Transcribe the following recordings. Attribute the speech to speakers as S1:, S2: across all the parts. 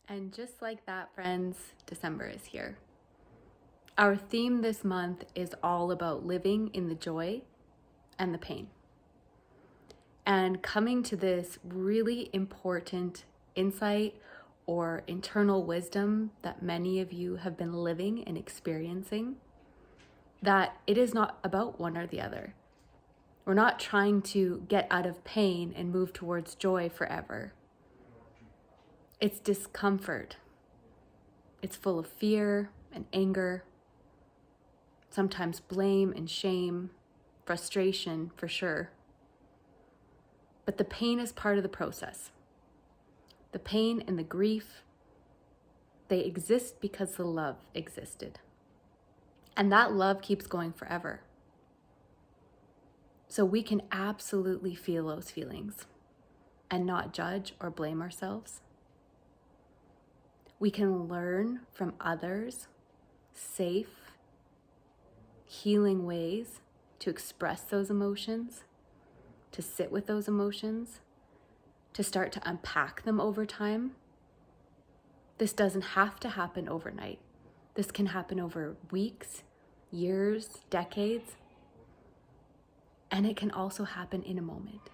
S1: And just like that, friends, December is here. Our theme this month is all about living in the joy and the pain. And coming to this really important insight or internal wisdom that many of you have been living and experiencing, that it is not about one or the other. We're not trying to get out of pain and move towards joy forever. It's discomfort. It's full of fear and anger, sometimes blame and shame, frustration for sure. But the pain is part of the process. The pain and the grief, they exist because the love existed. And that love keeps going forever. So we can absolutely feel those feelings and not judge or blame ourselves. We can learn from others safe, healing ways to express those emotions, to sit with those emotions, to start to unpack them over time. This doesn't have to happen overnight. This can happen over weeks, years, decades, and it can also happen in a moment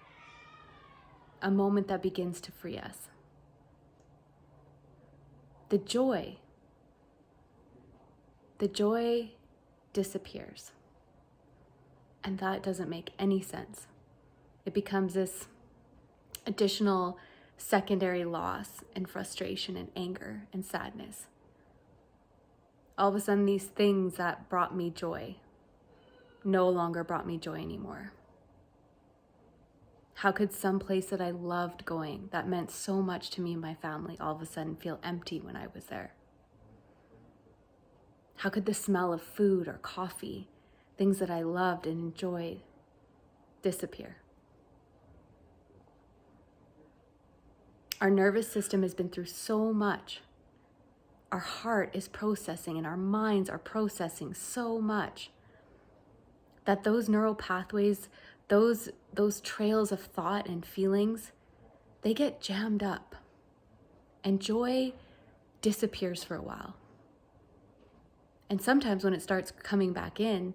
S1: that begins to free us. The joy disappears, and that doesn't make any sense. It becomes this additional secondary loss and frustration and anger and sadness. All of a sudden, these things that brought me joy no longer brought me joy anymore. How could some place that I loved going, that meant so much to me and my family, all of a sudden feel empty when I was there? How could the smell of food or coffee, things that I loved and enjoyed, disappear? Our nervous system has been through so much. Our heart is processing and our minds are processing so much that those neural pathways, those trails of thought and feelings, they get jammed up and joy disappears for a while. And sometimes when it starts coming back in,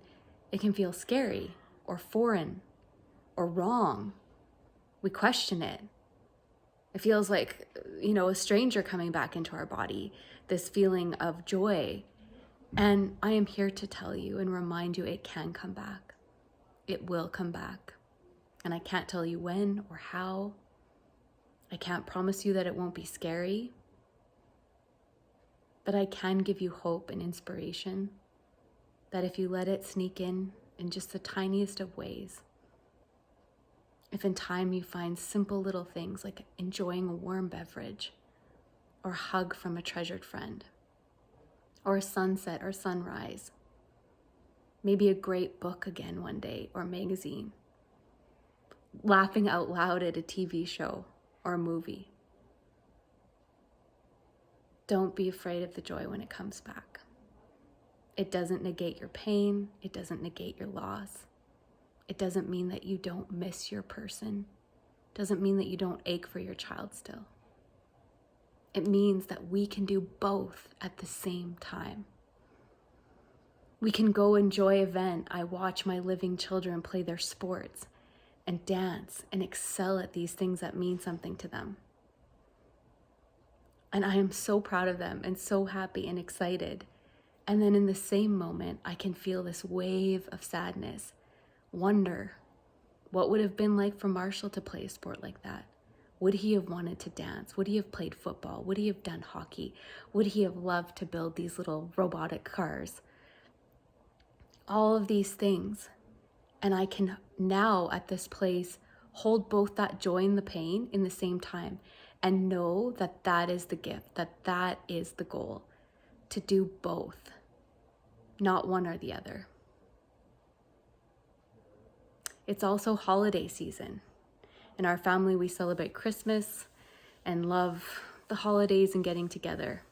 S1: it can feel scary or foreign or wrong. We question it. It feels like, a stranger coming back into our body, this feeling of joy. And I am here to tell you and remind you it can come back. It will come back. And I can't tell you when or how. I can't promise you that it won't be scary. But I can give you hope and inspiration that if you let it sneak in just the tiniest of ways, if in time you find simple little things like enjoying a warm beverage or a hug from a treasured friend or a sunset or sunrise, maybe a great book again one day or magazine, laughing out loud at a TV show or a movie. Don't be afraid of the joy when it comes back. It doesn't negate your pain. It doesn't negate your loss. It doesn't mean that you don't miss your person. It doesn't mean that you don't ache for your child still. It means that we can do both at the same time. We can go enjoy an event. I watch my living children play their sports and dance and excel at these things that mean something to them. And I am so proud of them and so happy and excited. And then in the same moment, I can feel this wave of sadness, wonder, what would it have been like for Marshall to play a sport like that? Would he have wanted to dance? Would he have played football? Would he have done hockey? Would he have loved to build these little robotic cars? All of these things. And I can now at this place hold both that joy and the pain in the same time and know that that is the gift, that is the goal, to do both, not one or the other. It's also holiday season. In our family, we celebrate Christmas and love the holidays and getting together.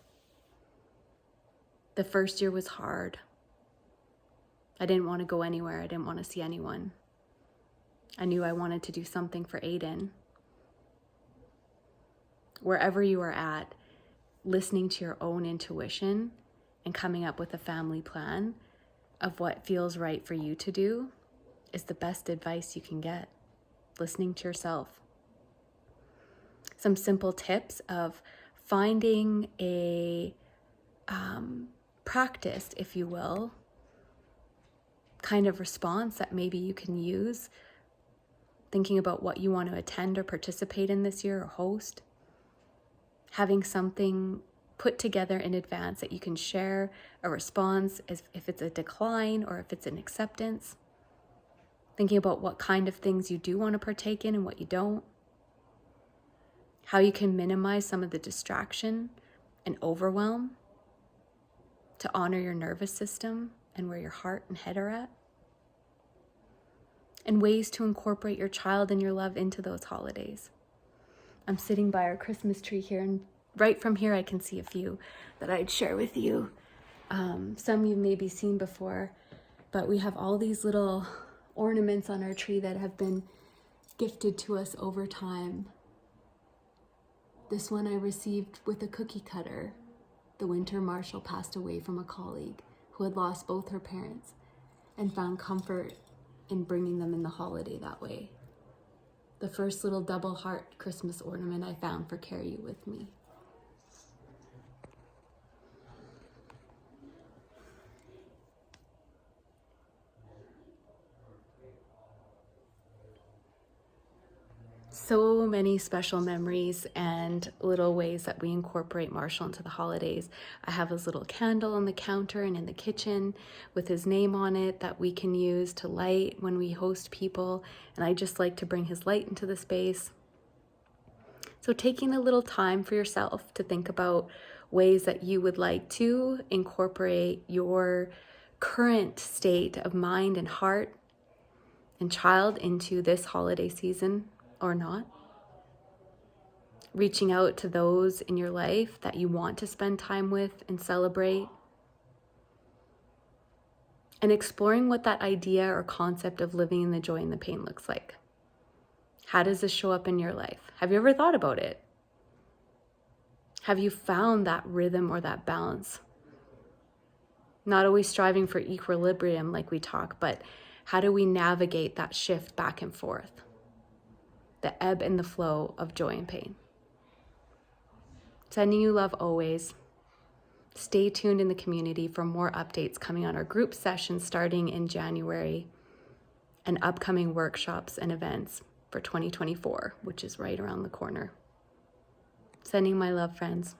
S1: The first year was hard. I didn't want to go anywhere. I didn't want to see anyone. I knew I wanted to do something for Aiden. Wherever you are at, listening to your own intuition and coming up with a family plan of what feels right for you to do is the best advice you can get. Listening to yourself. Some simple tips of finding a practice, if you will, kind of response that maybe you can use, thinking about what you want to attend or participate in this year or host, having something put together in advance that you can share a response, as if it's a decline or if it's an acceptance, thinking about what kind of things you do want to partake in and what you don't, how you can minimize some of the distraction and overwhelm to honor your nervous system and where your heart and head are at, and ways to incorporate your child and your love into those holidays. I'm sitting by our Christmas tree here, and right from here I can see a few that I'd share with you. Some you've maybe seen before, but we have all these little ornaments on our tree that have been gifted to us over time. This one I received with a cookie cutter. The winter Marshall passed away from a colleague who had lost both her parents and found comfort in bringing them in the holiday that way. The first little double heart Christmas ornament I found for Carry You With Me. So many special memories and little ways that we incorporate Marshall into the holidays. I have his little candle on the counter and in the kitchen with his name on it that we can use to light when we host people. And I just like to bring his light into the space. So taking a little time for yourself to think about ways that you would like to incorporate your current state of mind and heart and child into this holiday season or not. Reaching out to those in your life that you want to spend time with and celebrate. And exploring what that idea or concept of living in the joy and the pain looks like. How does this show up in your life? Have you ever thought about it? Have you found that rhythm or that balance? Not always striving for equilibrium like we talk, but how do we navigate that shift back and forth? The ebb and the flow of joy and pain. Sending you love always. Stay tuned in the community for more updates coming on our group sessions starting in January and upcoming workshops and events for 2024, which is right around the corner. Sending my love, friends.